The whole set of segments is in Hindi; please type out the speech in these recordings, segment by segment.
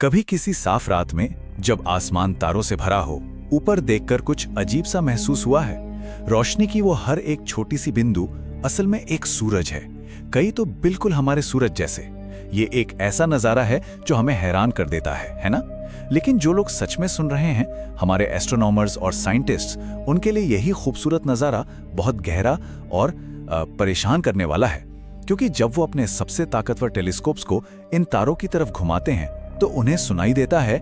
कभी किसी साफ रात में जब आसमान तारों से भरा हो, ऊपर देखकर कुछ अजीब सा महसूस हुआ है। रोशनी की वो हर एक छोटी सी बिंदु असल में एक सूरज है, कई तो बिल्कुल हमारे सूरज जैसे। ये एक ऐसा नजारा है जो हमें हैरान कर देता है ना? लेकिन जो लोग सच में सुन रहे हैं, हमारे एस्ट्रोनॉमर्स और साइंटिस्ट्स, उनके लिए यही खूबसूरत नजारा बहुत गहरा और परेशान करने वाला है। क्योंकि जब वो अपने सबसे ताकतवर टेलीस्कोप्स को इन तारों की तरफ घुमाते हैं तो उन्हें सुनाई देता है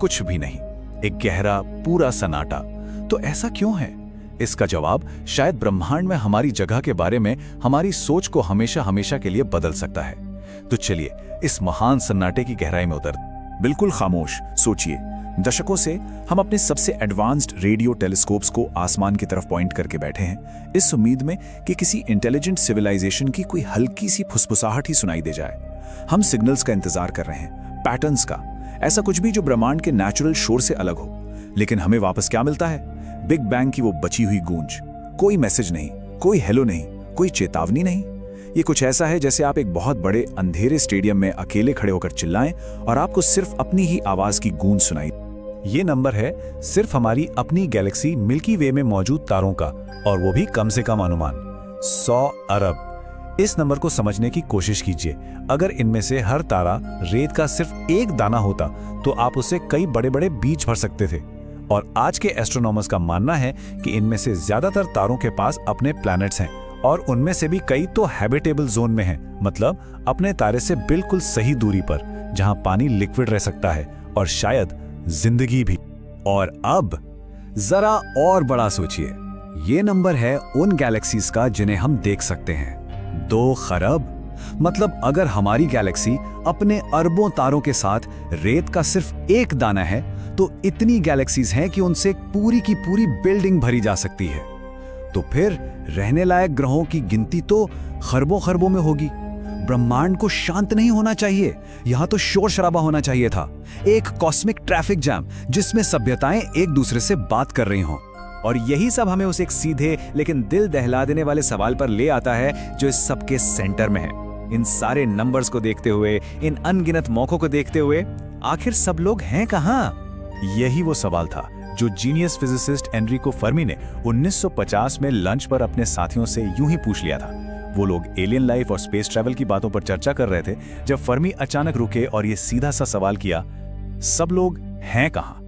कुछ भी नहीं, एक गहरा पूरा सन्नाटा। तो ऐसा क्यों है? इसका जवाब शायद ब्रह्मांड में हमारी जगह के बारे में हमारी सोच को हमेशा हमेशा के लिए बदल सकता है। तो चलिए इस महान सन्नाटे की गहराई में उतर। बिल्कुल खामोश सोचिए, दशकों से हम अपने सबसे एडवांस्ड रेडियो टेलीस्कोप्स को आसमान की तरफ पॉइंट करके बैठे हैं, इस उम्मीद में कि किसी इंटेलिजेंट सिविलाइजेशन की कोई हल्की सी फुसफुसाहट ही सुनाई दे जाए। हम सिग्नल्स का इंतजार कर रहे हैं, पैटर्न्स का, ऐसा कुछ भी जो ब्रह्मांड के नेचुरल शोर से अलग हो। लेकिन हमें वापस क्या मिलता है? बिग बैंग की वो बची हुई गूंज। कोई मैसेज नहीं, कोई हेलो नहीं, कोई चेतावनी नहीं। ये कुछ ऐसा है जैसे आप एक बहुत बड़े अंधेरे स्टेडियम में अकेले खड़े होकर चिल्लाएं और आपको सिर्फ अपनी ही आवाज की गूंज सुनाई। ये नंबर है सिर्फ हमारी अपनी गैलेक्सी मिल्की वे में मौजूद तारों का, और वो भी कम से कम अनुमान 100 अरब। इस नंबर को समझने की कोशिश कीजिए। अगर इनमें से हर तारा रेत का सिर्फ एक दाना होता तो आप उसे कई बड़े बड़े बीच भर सकते थे। और आज के एस्ट्रोनॉमर्स का मानना है कि इनमें से ज्यादातर तारों के पास अपने प्लैनेट्स हैं, और उनमें से भी कई तो हैबिटेबल जोन में हैं, मतलब अपने तारे से बिल्कुल सही दूरी पर, जहां पानी लिक्विड रह सकता है और शायद जिंदगी भी। और अब जरा और बड़ा सोचिए, ये नंबर है उन गैलेक्सीज का जिन्हें हम देख सकते हैं, 2 खरब। मतलब अगर हमारी गैलेक्सी अपने अरबों तारों के साथ रेत का सिर्फ एक दाना है, तो इतनी गैलेक्सीज हैं कि उनसे पूरी की पूरी बिल्डिंग भरी जा सकती है। तो फिर रहने लायक ग्रहों की गिनती तो खरबों खरबों में होगी। ब्रह्मांड को शांत नहीं होना चाहिए, यहां तो शोर शराबा होना चाहिए था, एक कॉस्मिक ट्रैफिक जैम जिसमें सभ्यताएं एक दूसरे से बात कर रही हों। और यही सब हमें उस एक सीधे लेकिन दिल दहला देने वाले सवाल पर ले आता है जो इस सब के सेंटर में है। इन सारे नंबर्स को देखते हुए, इन अनगिनत मौकों को देखते हुए, आखिर सब लोग हैं कहां? यही वो सवाल था जो जीनियस फिजिसिस्ट एनरिको फर्मी ने 1950 में लंच पर अपने साथियों से यूं ही पूछ लिया था। वो लोग एलियन लाइफ और स्पेस ट्रैवल की बातों पर चर्चा कर रहे थे जब फर्मी अचानक रुके और ये सीधा सा सवाल किया, सब लोग हैं कहां?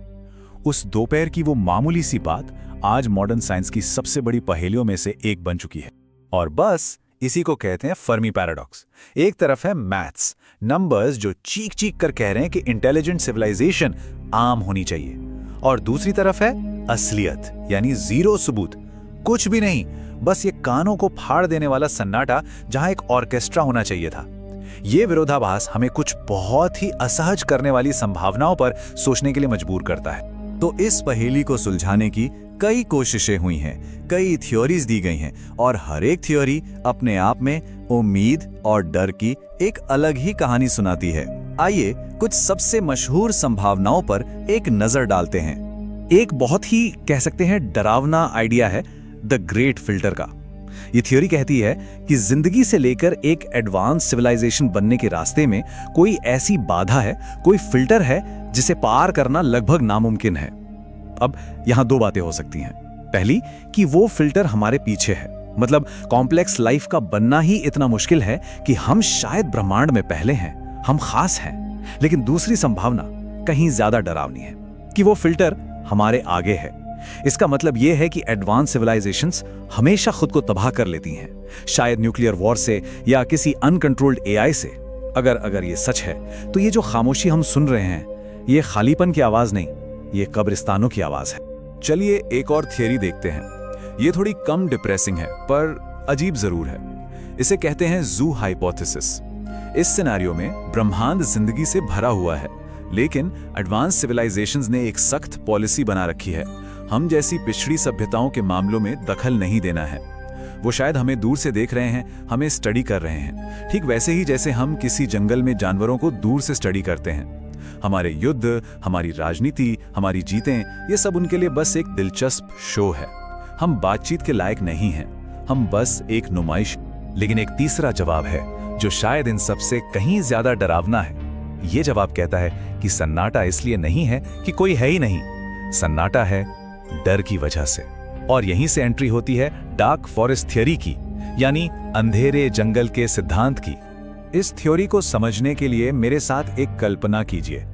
उस दोपहर की वो मामूली सी बात आज मॉडर्न साइंस की सबसे बड़ी पहेलियों में से एक बन चुकी है। और बस इसी को कहते हैं फर्मी पैराडॉक्स। एक तरफ है मैथ्स, नंबर्स जो चीख चीख कर कह रहे हैं कि इंटेलिजेंट सिविलाइजेशन आम होनी चाहिए, और दूसरी तरफ है असलियत, यानी जीरो सबूत, कुछ भी नहीं, बस ये कानों को फाड़ देने वाला सन्नाटा जहां एक ऑर्केस्ट्रा होना चाहिए था। ये विरोधाभास हमें कुछ बहुत ही असहज करने वाली संभावनाओं पर सोचने के लिए मजबूर करता है। तो इस पहेली को सुलझाने की कई कोशिशें हुई हैं, कई थ्योरीज दी गई हैं, और हर एक थ्योरी अपने आप में उम्मीद और डर की एक अलग ही कहानी सुनाती है। आइए कुछ सबसे मशहूर संभावनाओं पर एक नजर डालते हैं। एक बहुत ही कह सकते हैं डरावना आइडिया है द ग्रेट फिल्टर का। ये थ्योरी कहती है कि जिंदगी से लेकर एक एडवांस सिविलाइजेशन बनने के रास्ते में कोई ऐसी बाधा है, कोई फिल्टर है जिसे पार करना लगभग नामुमकिन है। अब यहां 2 बातें हो सकती हैं। पहली कि वो फिल्टर हमारे पीछे है, मतलब कॉम्प्लेक्स लाइफ का बनना ही इतना मुश्किल है कि हम शायद ब्रह्मांड में पहले हैं, हम खास हैं। लेकिन दूसरी संभावना कहीं ज्यादा डरावनी है कि वो फिल्टर हमारे आगे है। इसका मतलब यह है कि एडवांस सिविलाइजेशंस हमेशा खुद को तबाह कर लेती हैं, शायद न्यूक्लियर वॉर से या किसी अनकंट्रोल्ड एआई से। अगर ये सच है तो ये जो खामोशी हम सुन रहे हैं, ये खालीपन की आवाज नहीं, ये कब्रिस्तानों की आवाज है। चलिए एक और थियरी देखते हैं। ये थोड़ी कम डिप्रेसिंग है पर अजीब जरूर है। इसे कहते हैं जू हाइपोथेसिस। इस सिनेरियो में ब्रह्मांड जिंदगी से भरा हुआ है, लेकिन एडवांस सिविलाइजेशंस ने एक सख्त पॉलिसी बना रखी है। हम जैसी पिछड़ी सभ्यताओं के मामलों में दखल नहीं देना है। वो शायद हमें दूर से देख रहे हैं, हमें स्टडी कर रहे हैं, ठीक वैसे ही जैसे हम किसी जंगल में जानवरों को दूर से स्टडी करते हैं। हमारे युद्ध, हमारी राजनीति, हमारी जीतें, ये सब उनके लिए बस एक दिलचस्प शो है। हम बातचीत के लायक नहीं हैं, हम बस एक नुमाइश। लेकिन एक तीसरा जवाब है जो शायद इन सबसे कहीं ज्यादा डरावना है। ये जवाब कहता है कि सन्नाटा इसलिए नहीं है कि कोई है ही नहीं, सन्नाटा है डर की वजह से। और यहीं से एंट्री होती है डार्क फॉरेस्ट थ्योरी की, यानी अंधेरे जंगल के सिद्धांत की। इस थ्योरी को समझने के लिए मेरे साथ एक कल्पना कीजिए।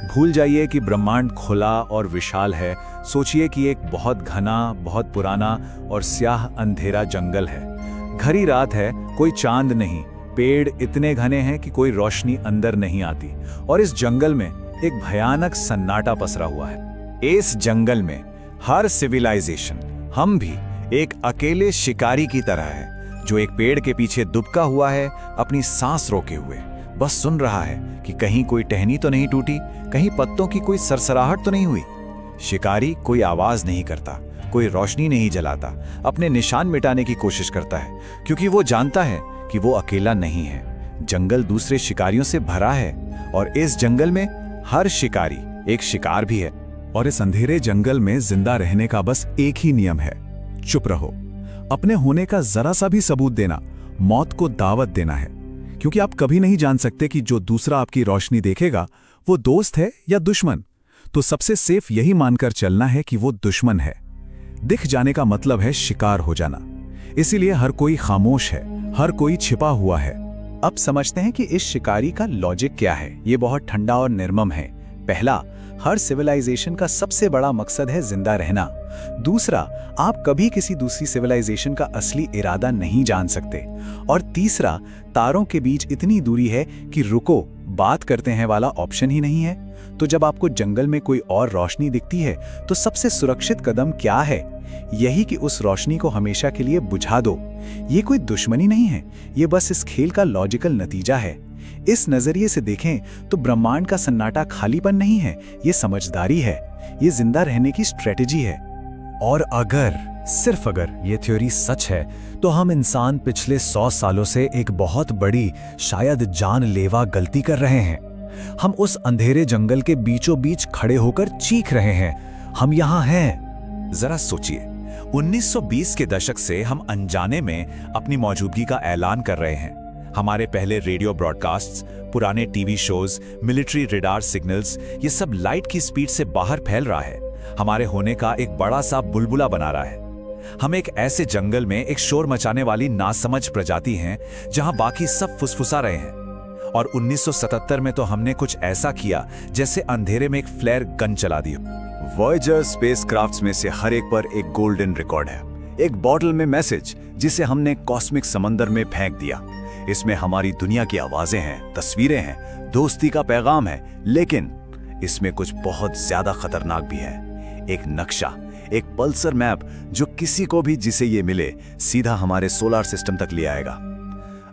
भूल जाइए कि ब्रह्मांड खुला और विशाल है, सोचिए कि एक बहुत घना, बहुत पुराना और स्याह अंधेरा जंगल है। घरी रात है, कोई चांद नहीं, पेड़ इतने घने हैं कि कोई रोशनी अंदर नहीं आती, और इस जंगल में एक भयानक सन्नाटा पसरा हुआ है। इस जंगल में हर सिविलाइजेशन, हम भी एक अकेले शिकारी की तरह है, जो एक पेड़ के पीछे दुबका हुआ है, अपनी सांस रोके हुए, बस सुन रहा है कि कहीं कोई टहनी तो नहीं टूटी, कहीं पत्तों की कोई सरसराहट तो नहीं हुई। शिकारी कोई आवाज नहीं करता, कोई रोशनी नहीं जलाता, अपने निशान मिटाने की कोशिश करता है, क्योंकि वो जानता है कि वो अकेला नहीं है। जंगल दूसरे शिकारियों से भरा है, और इस जंगल में हर शिकारी एक शिकार भी है। और इस अंधेरे जंगल में जिंदा रहने का बस एक ही नियम है, चुप रहो। अपने होने का जरा सा भी सबूत देना मौत को दावत देना है, क्योंकि आप कभी नहीं जान सकते कि जो दूसरा आपकी रोशनी देखेगा वो दोस्त है या दुश्मन। तो सबसे सेफ यही मानकर चलना है कि वो दुश्मन है। दिख जाने का मतलब है शिकार हो जाना। इसीलिए हर कोई खामोश है, हर कोई छिपा हुआ है। अब समझते हैं कि इस शिकारी का लॉजिक क्या है। ये बहुत ठंडा और निर्मम है। पहला, हर सिविलाइजेशन का सबसे बड़ा मकसद है जिंदा रहना। दूसरा, आप कभी किसी दूसरी सिविलाइजेशन का असली इरादा नहीं जान सकते। और तीसरा, तारों के बीच इतनी दूरी है कि रुको, बात करते हैं वाला ऑप्शन ही नहीं है। तो जब आपको जंगल में कोई और रोशनी दिखती है तो सबसे सुरक्षित कदम क्या है? यही कि उस रोशनी को हमेशा के लिए बुझा दो। ये कोई दुश्मनी नहीं है, ये बस इस खेल का लॉजिकल नतीजा है। इस नजरिए से देखें तो ब्रह्मांड का सन्नाटा खालीपन नहीं है, ये समझदारी है, ये जिंदा रहने की स्ट्रेटेजी है। और अगर, सिर्फ अगर ये थ्योरी सच है तो हम इंसान पिछले 100 सालों से एक बहुत बड़ी, शायद जानलेवा गलती कर रहे हैं। हम उस अंधेरे जंगल के बीचों बीच खड़े होकर चीख रहे हैं, हम यहाँ हैं। जरा सोचिए, 1920 के दशक से हम अनजाने में अपनी मौजूदगी का ऐलान कर रहे हैं। हमारे पहले रेडियो ब्रॉडकास्ट्स, पुराने TV shows, military radar signals, ये सब लाइट की स्पीड से बाहर फैल रहा है, हमारे होने का एक बड़ा सा बुलबुला बना रहा है। हम एक ऐसे जंगल में एक शोर मचाने वाली नासमझ प्रजाति हैं जहां बाकी सब फुसफुसा रहे हैं। और 1977 में तो हमने कुछ ऐसा किया जैसे अंधेरे में एक फ्लेयर गन चला दी। वॉयेजर स्पेसक्राफ्ट्स में से हर एक पर एक गोल्डन रिकॉर्ड है, एक बॉटल में मैसेज जिसे हमने कॉस्मिक समंदर में फेंक दिया। इसमें हमारी दुनिया की आवाजें हैं, तस्वीरें हैं, दोस्ती का पैगाम है, लेकिन इसमें कुछ बहुत ज्यादा खतरनाक भी है। एक नक्शा, एक पल्सर मैप जो किसी को भी जिसे ये मिले सीधा हमारे सोलर सिस्टम तक ले आएगा।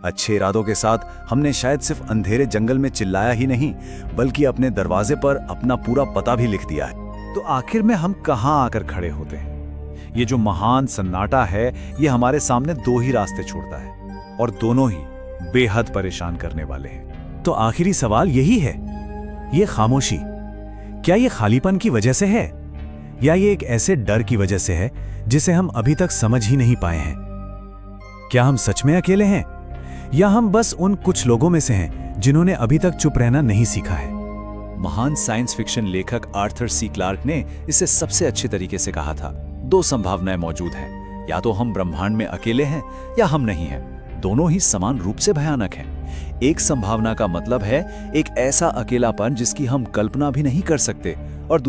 अच्छे इरादों के साथ हमने शायद सिर्फ अंधेरे जंगल में चिल्लाया ही नहीं, बल्कि अपने दरवाजे पर अपना पूरा पता भी लिख दिया है। तो आखिर में हम कहाँ आकर खड़े होते हैं? ये जो महान सन्नाटा है, ये हमारे सामने दो ही रास्ते छोड़ता है, और दोनों ही बेहद परेशान करने वाले हैं। तो आखिरी सवाल यही है, ये खामोशी क्या ये खालीपन की वजह से है, या ये एक ऐसे डर की वजह से है जिसे हम अभी तक समझ ही नहीं पाए हैं? क्या हम सच में अकेले हैं, या हम बस उन कुछ लोगों में से हैं जिन्होंने अभी तक चुप रहना नहीं सीखा है? महान साइंस फिक्शन लेखक आर्थर सी क्लार्क ने इसे सबसे अच्छे तरीके से कहा था, 2 संभावनाएं मौजूद हैं, या तो हम ब्रह्मांड में अकेले हैं या हम नहीं हैं। दोनों ही समान रूप से भयानक हैं। एक संभावना का मतलब है एक ऐसा अकेलापन जिसकी हम कल्पना भी नहीं कर सकते, और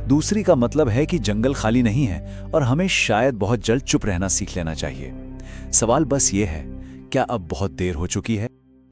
दूसरी का मतलब है कि जंगल खाली नहीं है और हमें शायद बहुत जल्द चुप रहना सीख लेना चाहिए। सवाल बस ये है, क्या अब बहुत देर हो चुकी है?